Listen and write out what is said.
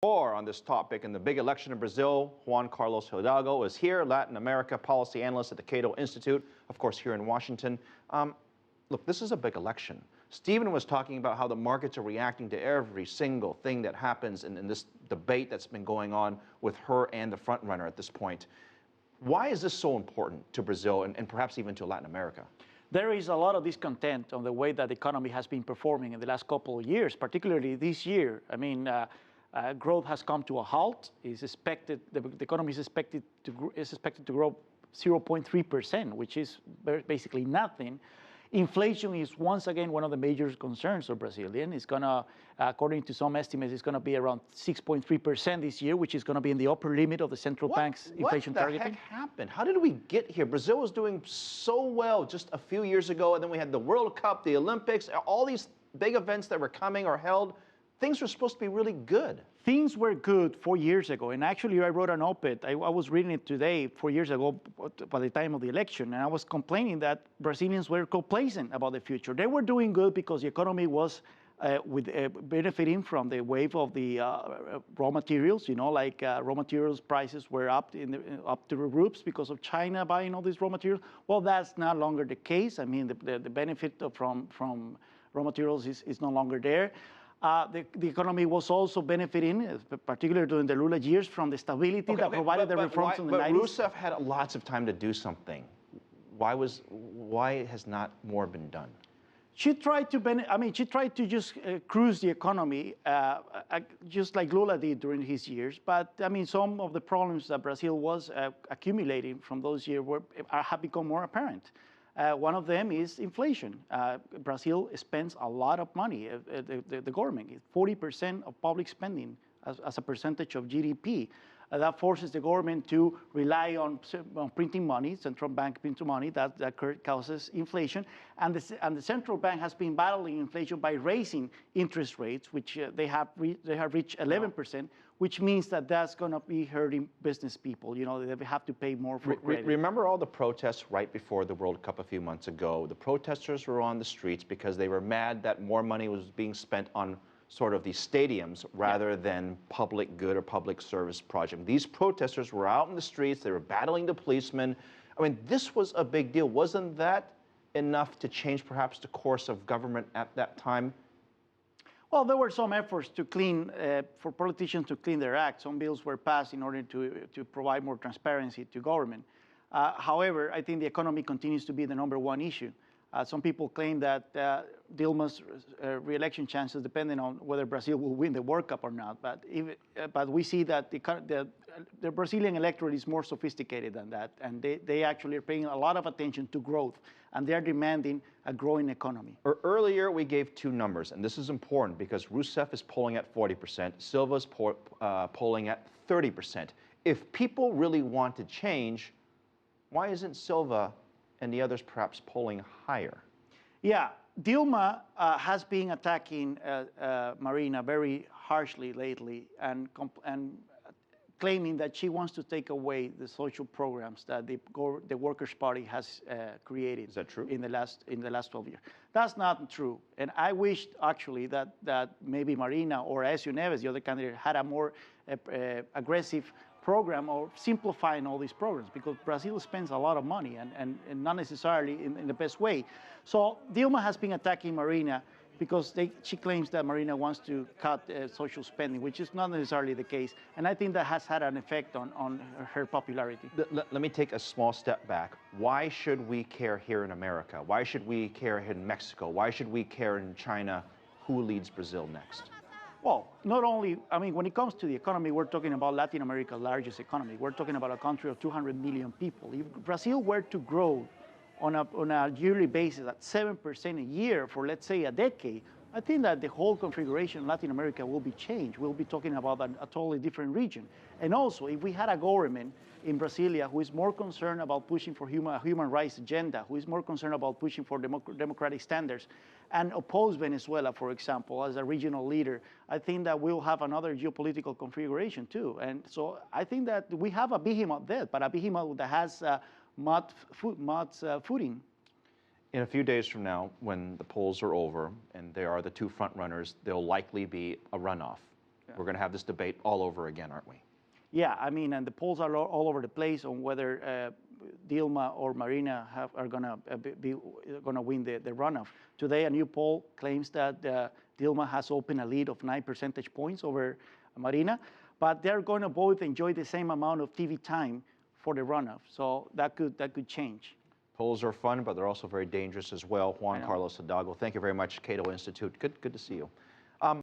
More on this topic in the big election in Brazil. Juan Carlos Hidalgo is here, Latin America policy analyst at the CATO Institute, of course, here in Washington. Look, this is a big election. Stephen was talking about how the markets are reacting to every single thing that happens in this debate that's been going on with her and the front runner at this point. Why is this so important to Brazil and perhaps even to Latin America? There is a lot of discontent on the way that the economy has been performing in the last couple of years, particularly this year. I mean, growth has come to a halt. The economy is expected to grow 0.3%, which is basically nothing. Inflation is once again one of the major concerns of Brazilian. It's gonna, according to some estimates, it's gonna be around 6.3% this year, which is gonna be in the upper limit of the central bank's inflation targeting. What the heck happened? How did we get here? Brazil was doing so well just a few years ago, and then we had the World Cup, the Olympics, all these big events that were coming or held. Things were supposed to be really good. Things were good 4 years ago, and actually I wrote an op-ed. I was reading it today 4 years ago by the time of the election, and I was complaining that Brazilians were complacent about the future. They were doing good because the economy was benefiting from the wave of the raw materials, like raw materials prices were up to the roofs because of China buying all these raw materials. Well, that's no longer the case. I mean, the benefit from raw materials is no longer there. The economy was also benefiting, particularly during the Lula years, from the stability that provided the reforms in the 90s. But Rousseff had lots of time to do something. Why has not more been done? She tried to just cruise the economy, just like Lula did during his years. But I mean, some of the problems that Brazil was accumulating from those years have become more apparent. One of them is inflation. Brazil spends a lot of money, the government, 40% of public spending as a percentage of GDP. That forces the government to rely on printing money, central bank printing money, that causes inflation. And the central bank has been battling inflation by raising interest rates, which they have reached 11%, which means that that's going to be hurting business people. They have to pay more for credit. Remember all the protests right before the World Cup a few months ago? The protesters were on the streets because they were mad that more money was being spent on sort of these stadiums rather than public good or public service project. These protesters were out in the streets. They were battling the policemen. I mean, this was a big deal. Wasn't that enough to change perhaps the course of government at that time? Well, there were some efforts to for politicians to clean their act. Some bills were passed in order to provide more transparency to government. However, I think the economy continues to be the #1 issue. Some people claim that Dilma's re-election chances depending on whether Brazil will win the World Cup or not. But we see that the Brazilian electorate is more sophisticated than that, and they actually are paying a lot of attention to growth, and they're demanding a growing economy. Earlier, we gave two numbers, and this is important because Rousseff is polling at 40%, Silva's polling at 30%. If people really want to change, why isn't Silva and the others perhaps polling higher? Yeah, Dilma has been attacking Marina very harshly lately and claiming that she wants to take away the social programs that the Workers' Party has created. Is that true? In the last 12 years. That's not true. And I wish actually that maybe Marina or Aécio Neves, the other candidate, had a more aggressive program or simplifying all these programs, because Brazil spends a lot of money and not necessarily in the best way. So Dilma has been attacking Marina because she claims that Marina wants to cut social spending, which is not necessarily the case. And I think that has had an effect on her popularity. Let me take a small step back. Why should we care here in America? Why should we care in Mexico? Why should we care in China? Who leads Brazil next? Well, not only, I mean, when it comes to the economy, we're talking about Latin America's largest economy. We're talking about a country of 200 million people. If Brazil were to grow on a yearly basis at 7% a year for, let's say, a decade, I think that the whole configuration of Latin America will be changed. We'll be talking about a totally different region. And also, if we had a government in Brasilia who is more concerned about pushing for human rights agenda, who is more concerned about pushing for democratic standards, and oppose Venezuela, for example, as a regional leader, I think that we'll have another geopolitical configuration too. And so I think that we have a behemoth there, but a behemoth that has mud footing. In a few days from now, when the polls are over and they are the two front runners, there'll likely be a runoff. we're going to have this debate all over again, aren't we? Yeah, I mean, and the polls are all over the place on whether Dilma or Marina are going to win the runoff. Today, a new poll claims that Dilma has opened a lead of 9 percentage points over Marina, but they're going to both enjoy the same amount of TV time for the runoff. So that could change. Polls are fun, but they're also very dangerous as well. Juan Carlos Hidalgo, thank you very much, CATO Institute. Good to see you.